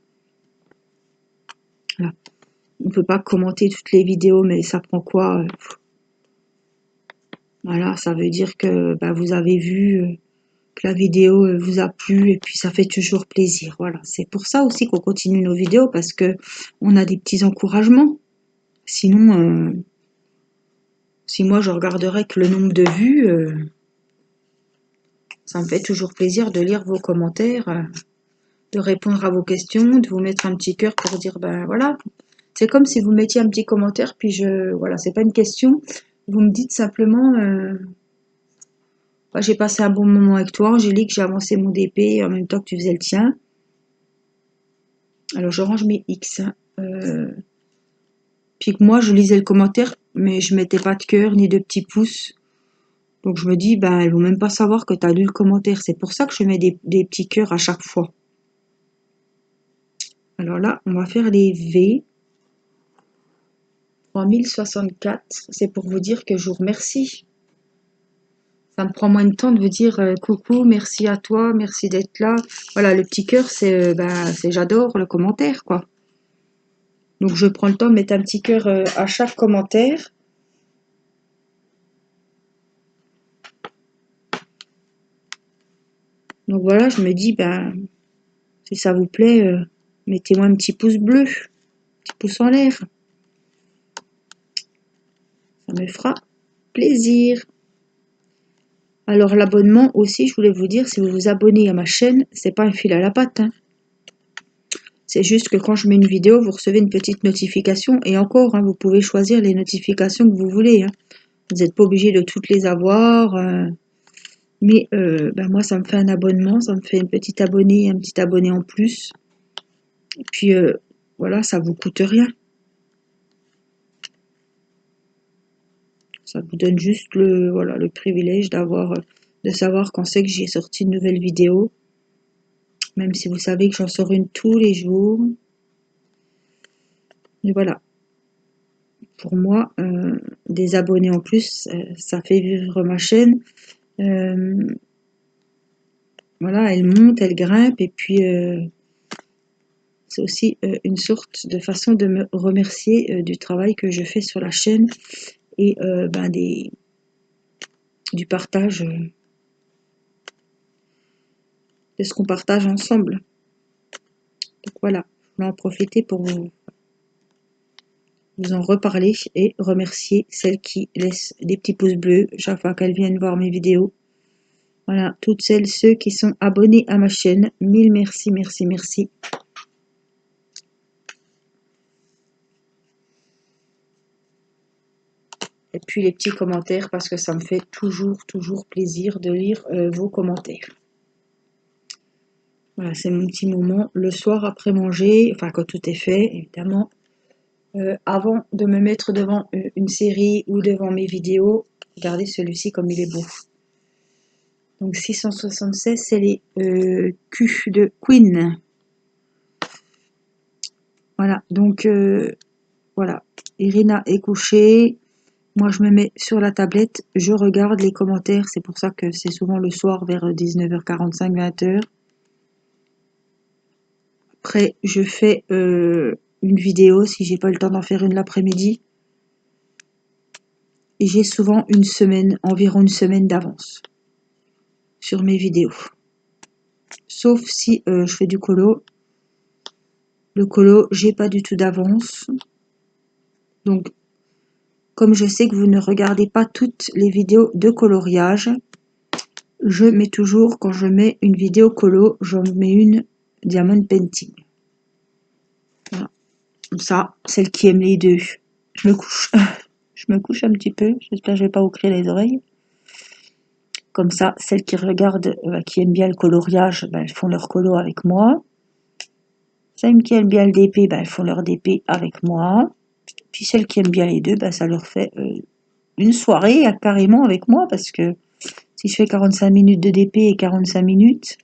Speaker 1: Voilà. On peut pas commenter toutes les vidéos, mais ça prend quoi Voilà, ça veut dire que vous avez vu que la vidéo vous a plu et puis ça fait toujours plaisir. Voilà, c'est pour ça aussi qu'on continue nos vidéos parce que on a des petits encouragements. Sinon, si moi je regarderais que le nombre de vues, ça me fait toujours plaisir de lire vos commentaires, de répondre à vos questions, de vous mettre un petit cœur pour dire voilà. C'est comme si vous mettiez un petit commentaire, puis voilà, c'est pas une question. Vous me dites simplement, j'ai passé un bon moment avec toi, Angélique, j'ai avancé mon DP en même temps que tu faisais le tien. Alors je range mes X. Puis que moi je lisais le commentaire, mais je mettais pas de cœur ni de petits pouces. Donc je me dis, elles vont même pas savoir que tu as lu le commentaire. C'est pour ça que je mets des petits cœurs à chaque fois. Alors là, on va faire les V. 3064, c'est pour vous dire que je vous remercie. Ça me prend moins de temps de vous dire coucou, merci à toi, merci d'être là. Voilà, le petit cœur, c'est j'adore le commentaire, quoi. Donc je prends le temps de mettre un petit cœur à chaque commentaire. Donc voilà, je me dis, si ça vous plaît, mettez-moi un petit pouce bleu, un petit pouce en l'air. Ça me fera plaisir. Alors l'abonnement aussi, je voulais vous dire, si vous vous abonnez à ma chaîne, c'est pas un fil à la patte. Hein. C'est juste que quand je mets une vidéo, vous recevez une petite notification. Et encore, vous pouvez choisir les notifications que vous voulez. Hein. Vous n'êtes pas obligé de toutes les avoir. Mais moi, ça me fait un abonnement, ça me fait une petite abonnée, un petit abonné en plus. Et puis voilà, ça vous coûte rien. Ça vous donne juste le privilège de savoir quand c'est que j'ai sorti une nouvelle vidéo. Même si vous savez que j'en sors une tous les jours. Et voilà. Pour moi, des abonnés en plus, ça fait vivre ma chaîne. Voilà, elle monte, elle grimpe. Et puis, c'est aussi une sorte de façon de me remercier du travail que je fais sur la chaîne. Et du partage de ce qu'on partage ensemble. Donc voilà, je voulais en profiter pour vous en reparler et remercier celles qui laissent des petits pouces bleus chaque fois qu'elles viennent voir mes vidéos. Voilà, toutes celles, ceux qui sont abonnés à ma chaîne, mille merci, merci, merci. Et puis les petits commentaires parce que ça me fait toujours, toujours plaisir de lire vos commentaires. Voilà, c'est mon petit moment le soir après manger, enfin quand tout est fait, évidemment. Avant de me mettre devant une série ou devant mes vidéos, regardez celui-ci comme il est beau. Donc 676, c'est les Q de Queen. Voilà, donc voilà. Irina est couchée. Moi, je me mets sur la tablette, je regarde les commentaires. C'est pour ça que c'est souvent le soir vers 19h45, 20h. Après, je fais une vidéo si j'ai pas le temps d'en faire une l'après-midi. Et j'ai souvent environ une semaine d'avance sur mes vidéos. Sauf si je fais du colo. Le colo, j'ai pas du tout d'avance. Donc, comme je sais que vous ne regardez pas toutes les vidéos de coloriage, je mets toujours, quand je mets une vidéo colo, j'en mets une diamond painting. Voilà. Comme ça, celle qui aime les deux. Je me couche. Je me couche un petit peu. J'espère que je vais pas vous crier les oreilles. Comme ça, celles qui regardent, qui aiment bien le coloriage, elles font leur colo avec moi. Celles qui aiment bien le DP, elles font leur DP avec moi. Puis celles qui aiment bien les deux, ça leur fait une soirée carrément avec moi, parce que si je fais 45 minutes de DP et 45 minutes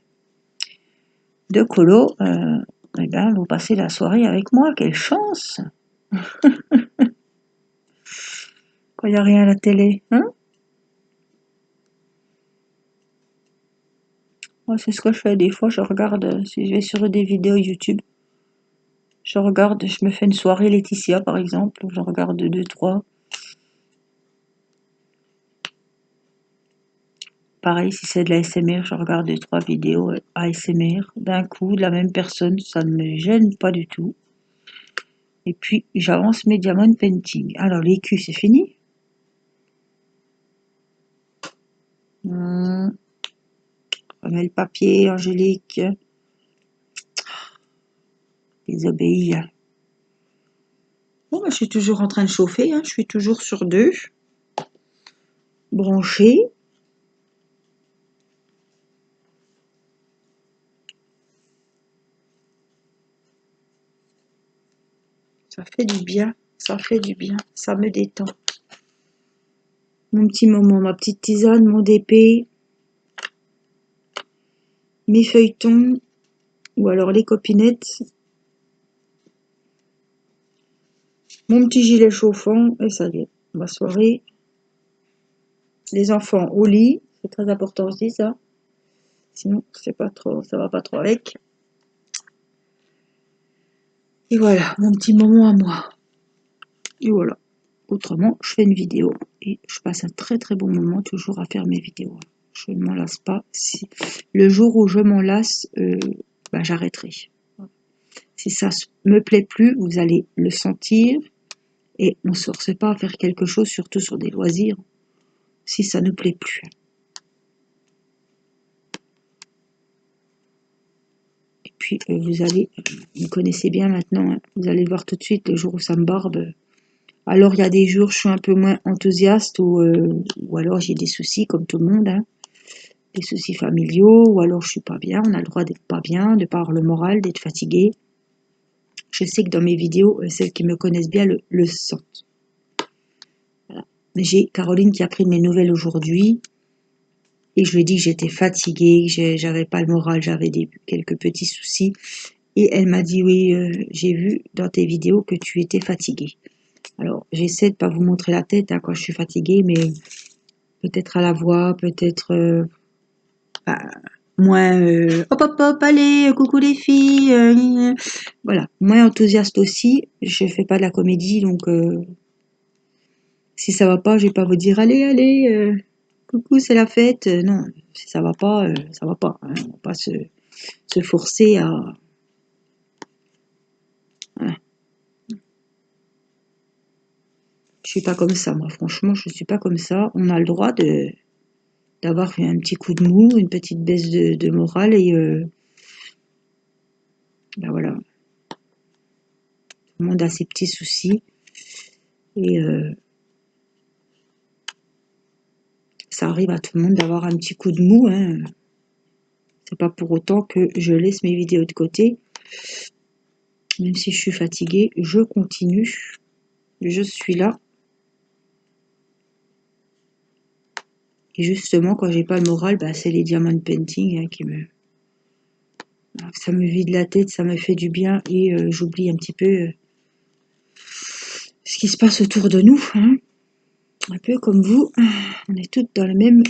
Speaker 1: de colo, vous passez la soirée avec moi. Quelle chance! Quand il n'y a rien à la télé, hein? Moi, c'est ce que je fais des fois. Je regarde, si je vais sur des vidéos YouTube, je regarde, je me fais une soirée Laetitia par exemple, je regarde 2-3. Pareil, si c'est de la ASMR, je regarde 2-3 vidéos ASMR d'un coup, de la même personne, ça ne me gêne pas du tout. Et puis, j'avance mes diamond painting. Alors, l'écu, c'est fini. On remet le papier, Angélique. Désobéis. Bon, je suis toujours en train de chauffer, hein. Je suis toujours sur 2. Branché. Ça fait du bien, ça fait du bien, ça me détend. Mon petit moment, ma petite tisane, mon DP, mes feuilletons, ou alors les copinettes, mon petit gilet chauffant, et ça y est, ma soirée. Les enfants au lit, c'est très important aussi ça. Sinon, c'est pas trop, ça va pas trop avec. Et voilà, mon petit moment à moi. Et voilà. Autrement, je fais une vidéo et je passe un très très bon moment toujours à faire mes vidéos. Je ne m'en lasse pas. Si le jour où je m'en lasse, j'arrêterai. Si ça me plaît plus, vous allez le sentir et on ne se force pas à faire quelque chose, surtout sur des loisirs, si ça ne plaît plus. Et puis vous me connaissez bien maintenant, hein, vous allez le voir tout de suite le jour où ça me barbe. Alors il y a des jours où je suis un peu moins enthousiaste ou alors j'ai des soucis comme tout le monde, hein, des soucis familiaux, ou alors je suis pas bien. On a le droit d'être pas bien, de pas avoir le moral, d'être fatigué. Je sais que dans mes vidéos, celles qui me connaissent bien le sentent. Voilà. J'ai Caroline qui a pris mes nouvelles aujourd'hui et je lui ai dit que j'étais fatiguée, que j'avais pas le moral, j'avais quelques petits soucis. Et elle m'a dit oui, j'ai vu dans tes vidéos que tu étais fatiguée. Alors j'essaie de pas vous montrer la tête hein, quand je suis fatiguée, mais peut-être à la voix, peut-être moins hop hop hop, allez, coucou les filles, voilà, moins enthousiaste aussi. Je fais pas de la comédie, donc si ça va pas, je vais pas vous dire allez, allez, coucou, c'est la fête. Non, si ça va pas, ça va pas. Hein. On va pas se forcer à. Voilà. Je suis pas comme ça, moi. Franchement, je suis pas comme ça. On a le droit d'avoir un petit coup de mou, une petite baisse de morale et voilà. Tout le monde a ses petits soucis et ça arrive à tout le monde d'avoir un petit coup de mou. Hein. C'est pas pour autant que je laisse mes vidéos de côté. Même si je suis fatiguée, je continue. Je suis là. Et justement, quand j'ai pas le moral, c'est les diamond painting hein, ça me vide la tête, ça me fait du bien et j'oublie un petit peu ce qui se passe autour de nous. Hein. Un peu comme vous, on est toutes dans le même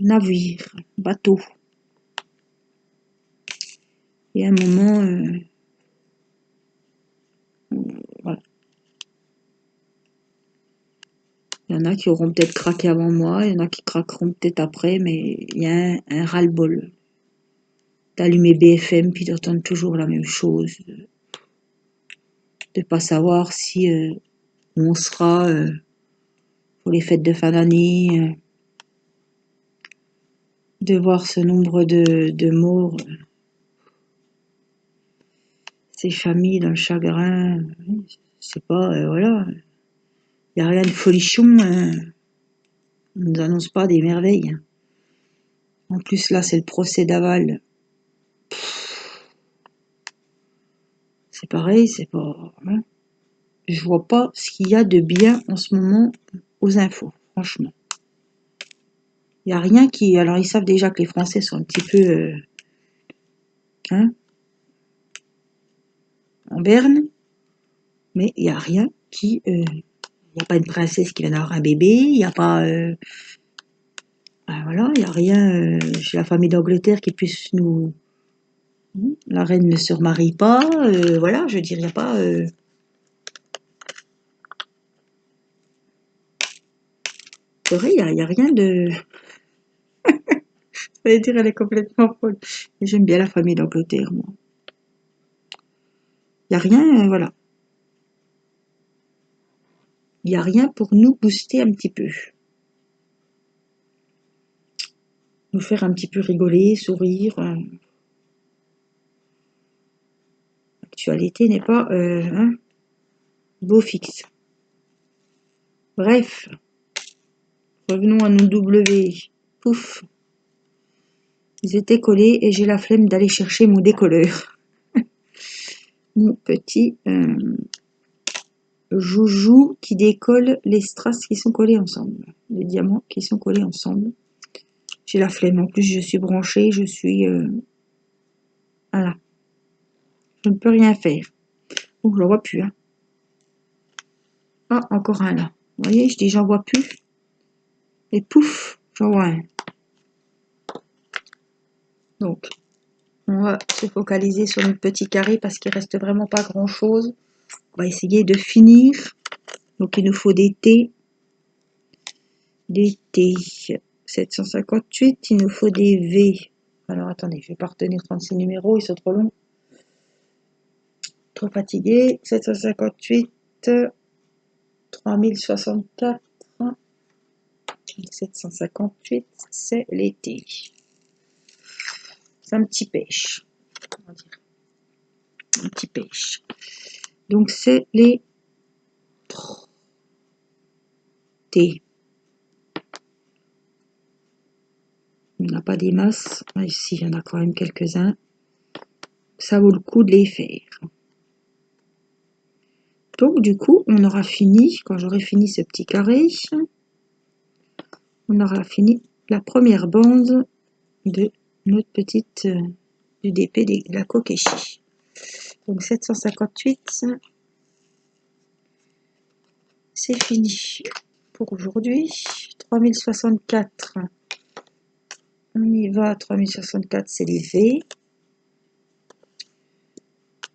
Speaker 1: navire, bateau. Et à un moment, voilà. Il y en a qui auront peut-être craqué avant moi, il y en a qui craqueront peut-être après, mais il y a un ras-le-bol d'allumer BFM puis d'entendre toujours la même chose, de pas savoir si où on sera pour les fêtes de fin d'année, de voir ce nombre de morts, ces familles dans le chagrin, je sais pas, voilà, il n'y a rien de folichon, on ne nous annonce pas des merveilles. En plus là c'est le procès d'aval, c'est pareil, c'est pas... Hein. Je vois pas ce qu'il y a de bien en ce moment aux infos, franchement. Il n'y a rien qui... Alors ils savent déjà que les Français sont un petit peu... hein, en berne, mais il n'y a rien qui... il n'y a pas une princesse qui vient d'avoir un bébé, il n'y a pas... ben voilà, il n'y a rien chez la famille d'Angleterre qui puisse nous... La reine ne se remarie pas, voilà, je veux dire, il n'y a pas... c'est vrai, il n'y a rien de... J'allais dire, elle est complètement folle. J'aime bien la famille d'Angleterre, moi. Il n'y a rien, voilà. Il n'y a rien pour nous booster un petit peu. Nous faire un petit peu rigoler, sourire. L'actualité n'est pas beau fixe. Bref, revenons à nos W. Pouf, ils étaient collés et j'ai la flemme d'aller chercher mon décolleur. Mon petit joujou qui décolle les strass qui sont collés ensemble. Les diamants qui sont collés ensemble. J'ai la flemme. En plus, je suis branchée, je suis... voilà. Je ne peux rien faire. Oh, je n'en vois plus. Hein. Ah, encore un là. Vous voyez, je dis j'en vois plus. Et pouf, j'en vois un. Donc, on va se focaliser sur notre petit carré parce qu'il reste vraiment pas grand chose. On va essayer de finir. Donc, il nous faut des T. Des T. 758. Il nous faut des V. Alors, attendez, je vais pas retenir 36 numéros. Ils sont trop longs. Trop fatigué. 758. 3064. 758. C'est les T. C'est un petit pêche. On va dire. Un petit pêche. Donc, c'est les T. Il n'y en a pas des masses. Ici, il y en a quand même quelques-uns. Ça vaut le coup de les faire. Donc, du coup, on aura fini, quand j'aurai fini ce petit carré, on aura fini la première bande de notre petite du DP de la Kokeshi. Donc, 758, c'est fini pour aujourd'hui. 3064, on y va. 3064, c'est les V.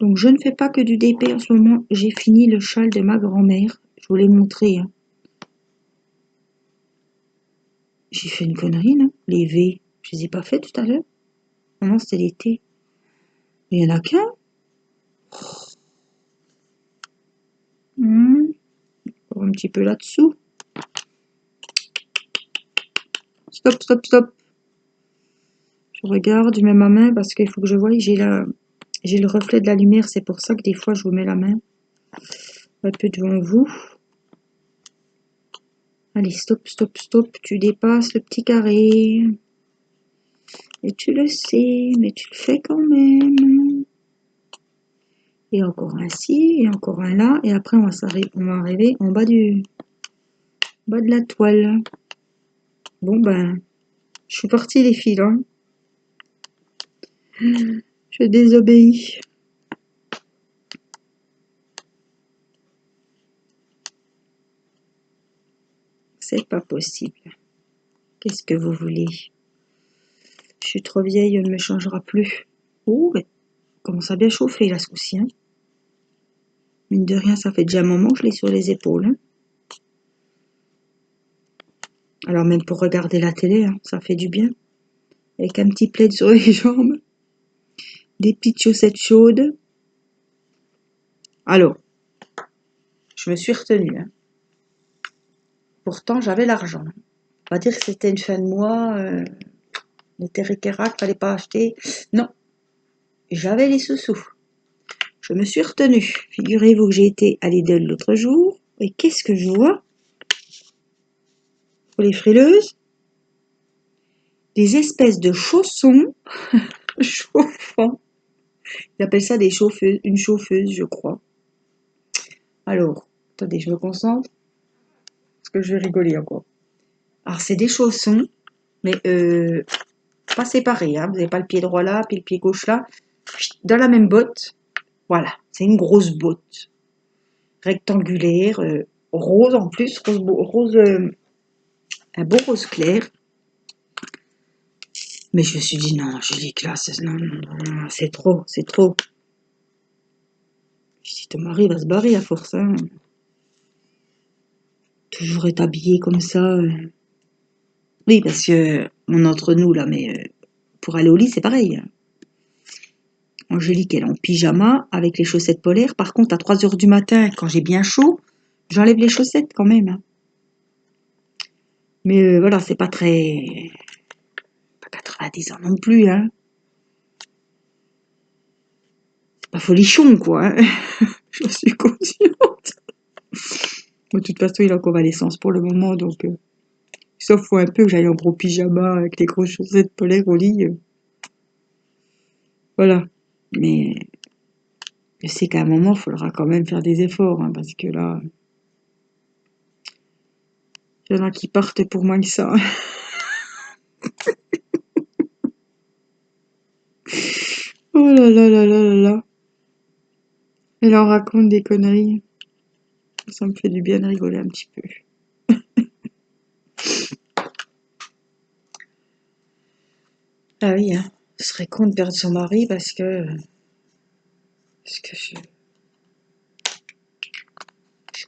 Speaker 1: Donc, je ne fais pas que du DP en ce moment. J'ai fini le châle de ma grand-mère. Je vous l'ai montré. Hein. J'ai fait une connerie, non? Les V, je les ai pas fait tout à l'heure. Non, c'était les T. Il y en a qu'un. Un petit peu là-dessous. Stop, stop, stop. Je regarde, je mets ma main parce qu'il faut que je voie. J'ai le reflet de la lumière, c'est pour ça que des fois je vous mets la main un peu devant vous. Allez, stop, stop, stop. Tu dépasses le petit carré. Et tu le sais, mais tu le fais quand même. Et encore un ci, et encore un là. Et après, on va arriver en bas de la toile. Bon, ben, je suis partie les filles, hein. Je désobéis. c'est pas possible. Qu'est-ce que vous voulez? Je suis trop vieille, elle ne me changera plus. Oh, mais commence à bien chauffer là, ce coup-ci. Hein. Mine de rien, ça fait déjà un moment que je l'ai sur les épaules. Hein. Alors même pour regarder la télé, hein, ça fait du bien. Avec un petit plaid sur les jambes. Des petites chaussettes chaudes. Alors, je me suis retenue. Hein. Pourtant, j'avais l'argent. On va dire que c'était une fin de mois. Les terriquerac, fallait pas acheter. Non, j'avais les sous-sous. Je me suis retenue. Figurez-vous que j'ai été à Lidl l'autre jour. Et qu'est-ce que je vois? Pour les frileuses, des espèces de chaussons chauffants. Ils appellent ça des chauffeuses, une chauffeuse, je crois. Alors, attendez, je me concentre. Parce que je vais rigoler encore. Alors, c'est des chaussons, mais pas séparés. Hein. Vous n'avez pas le pied droit là, puis le pied gauche là. Dans la même botte. Voilà, c'est une grosse botte. Rectangulaire, rose en plus, rose un beau rose clair. Mais je me suis dit, non, Julie Classe, non, c'est trop, c'est trop. Je dis, ton mari va se barrer à force, hein. Toujours être habillé comme ça. Oui, parce que on est entre nous là, mais pour aller au lit, c'est pareil. Angélique, elle est en pyjama avec les chaussettes polaires. Par contre, à 3 heures du matin, quand j'ai bien chaud, j'enlève les chaussettes quand même. Hein. Mais voilà, c'est pas très... Pas 90 ans non plus, hein. C'est pas folichon, quoi. Hein. Je suis consciente. De toute façon, il est en convalescence pour le moment, donc... Sauf faut un peu que j'aille en gros pyjama avec les grosses chaussettes polaires au lit. Voilà. Mais je sais qu'à un moment, il faudra quand même faire des efforts, hein, parce que là... Il y en a qui partent pour moins que ça. Oh là là là là là là. Elle en raconte des conneries. Ça me fait du bien de rigoler un petit peu. Ah oui, hein. Ce serait con de perdre son mari parce que je suis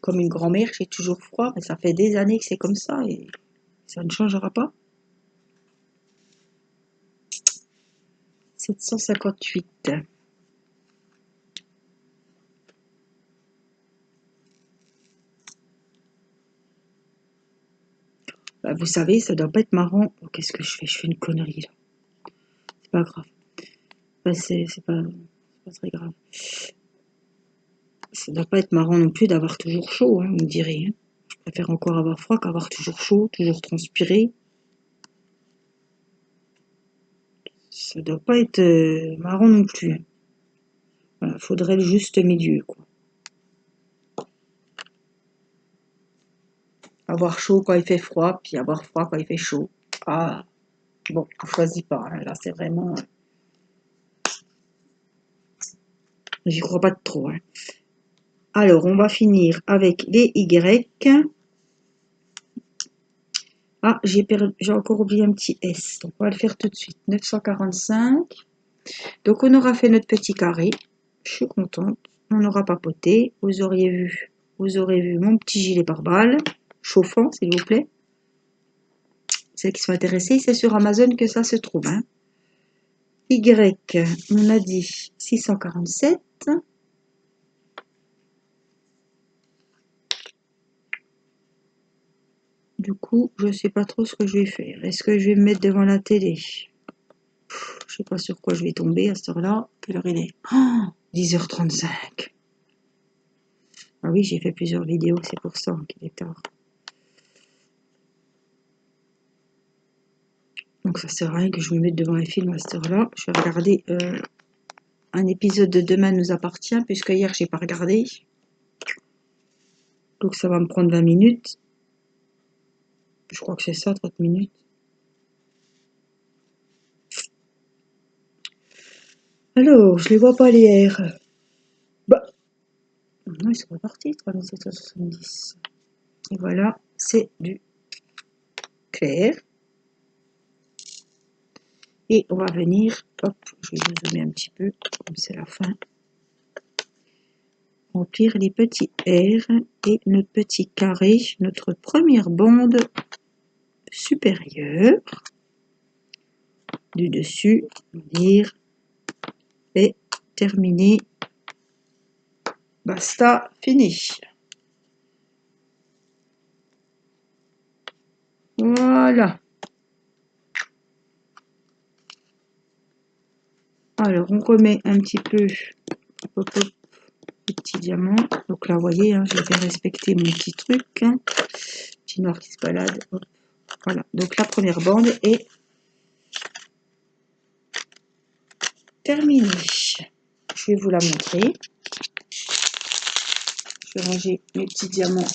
Speaker 1: comme une grand-mère, j'ai toujours froid, mais ça fait des années que c'est comme ça et ça ne changera pas. 758. Bah, vous savez, ça doit pas être marrant. Oh, qu'est-ce que je fais? Je fais une connerie là. C'est pas grave. Bah, c'est pas très grave. Ça doit pas être marrant non plus d'avoir toujours chaud, hein, vous me direz. Hein. Je préfère encore avoir froid qu'avoir toujours chaud, toujours transpirer. Ça doit pas être marrant non plus. Voilà, faudrait le juste milieu, quoi. Avoir chaud quand il fait froid, puis avoir froid quand il fait chaud. Ah, bon, on choisit pas. Hein. Là, c'est vraiment... J'y crois pas de trop. Hein. Alors, on va finir avec les Y. Ah, j'ai encore oublié un petit S. Donc, on va le faire tout de suite. 945. Donc, on aura fait notre petit carré. Je suis contente. On aura papoté. Vous aurez vu mon petit gilet pare-balles. Chauffant, s'il vous plaît. Celles qui sont intéressées, c'est sur Amazon que ça se trouve. Hein. Y, on a dit 647. Du coup, je sais pas trop ce que je vais faire. Est-ce que je vais me mettre devant la télé? Je sais pas sur quoi je vais tomber à cette heure-là. Quelle heure il est? Oh, 10h35. Ah oui, j'ai fait plusieurs vidéos, c'est pour ça qu'il est tard. Donc ça sert à rien que je me mette devant un film à cette heure-là. Je vais regarder un épisode de Demain nous appartient, puisque hier j'ai pas regardé. Donc ça va me prendre 20 minutes. Je crois que c'est ça, 30 minutes. Alors, je les vois pas les R. Bah, non, ils sont pas partis, 3770. Et voilà, c'est du clair. Et on va venir, hop, je vais vous zoomer un petit peu, comme c'est la fin, remplir les petits R et notre petit carré, notre première bande supérieure du dessus, dire, et terminé. Basta, fini. Voilà. Alors, on remet un petit peu hop, hop, les petits diamants. Donc là, vous voyez, hein, j'ai bien respecté mon petit truc. Hein. Petit noir qui se balade. Hop. Voilà. Donc, la première bande est terminée. Je vais vous la montrer. Je vais ranger mes petits diamants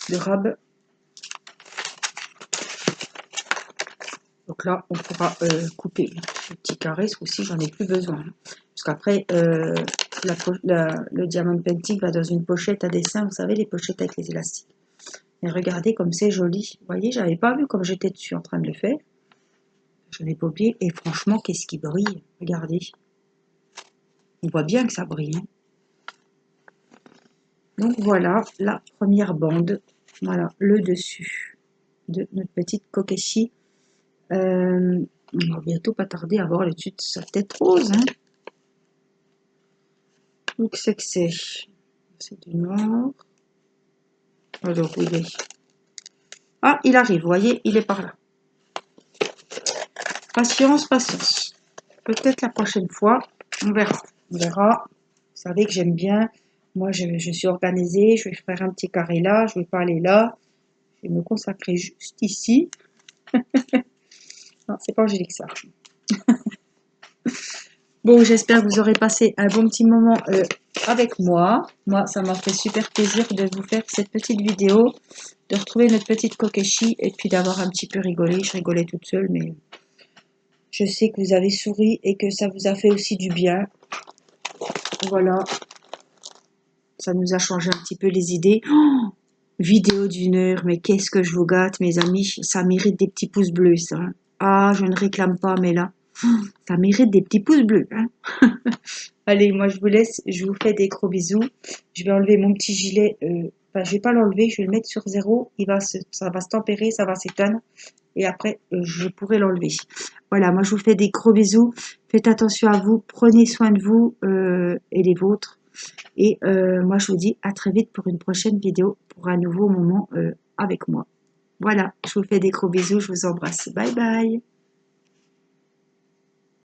Speaker 1: de rab. Donc là, on pourra couper le petit carré. Ce coup-ci, j'en ai plus besoin. Parce qu'après, le diamant painting va dans une pochette à dessin. Vous savez, les pochettes avec les élastiques. Et regardez comme c'est joli. Vous voyez, j'avais pas vu comme j'étais dessus en train de le faire. Je n'ai pas oublié. Et franchement, qu'est-ce qui brille. Regardez. On voit bien que ça brille. Hein. Donc voilà la première bande. Voilà, le dessus de notre petite kokeshi. On va bientôt pas tarder à voir le dessus de sa tête rose. Hein. Donc c'est que c'est du noir. Alors où il est? Ah, il arrive, vous voyez, il est par là. Patience, patience. Peut-être la prochaine fois, on verra. On verra. Vous savez que j'aime bien. Moi, je suis organisée. Je vais faire un petit carré là. Je ne vais pas aller là. Je vais me consacrer juste ici. Non, c'est pas Angélique ça. Bon, j'espère que vous aurez passé un bon petit moment avec moi. Moi, ça m'a fait super plaisir de vous faire cette petite vidéo, de retrouver notre petite kokeshi et puis d'avoir un petit peu rigolé. Je rigolais toute seule, mais je sais que vous avez souri et que ça vous a fait aussi du bien. Voilà. Ça nous a changé un petit peu les idées. Oh, vidéo d'1 heure, mais qu'est-ce que je vous gâte, mes amis. Ça mérite des petits pouces bleus, ça. Ah, je ne réclame pas, mais là, ça mérite des petits pouces bleus. Hein. Allez, moi je vous laisse, je vous fais des gros bisous. Je vais enlever mon petit gilet, enfin je vais pas l'enlever, je vais le mettre sur 0. Ça va se tempérer, ça va s'éteindre. Et après, je pourrai l'enlever. Voilà, moi je vous fais des gros bisous. Faites attention à vous, prenez soin de vous et les vôtres. Et moi je vous dis à très vite pour une prochaine vidéo, pour un nouveau moment avec moi. Voilà, je vous fais des gros bisous, je vous embrasse. Bye bye.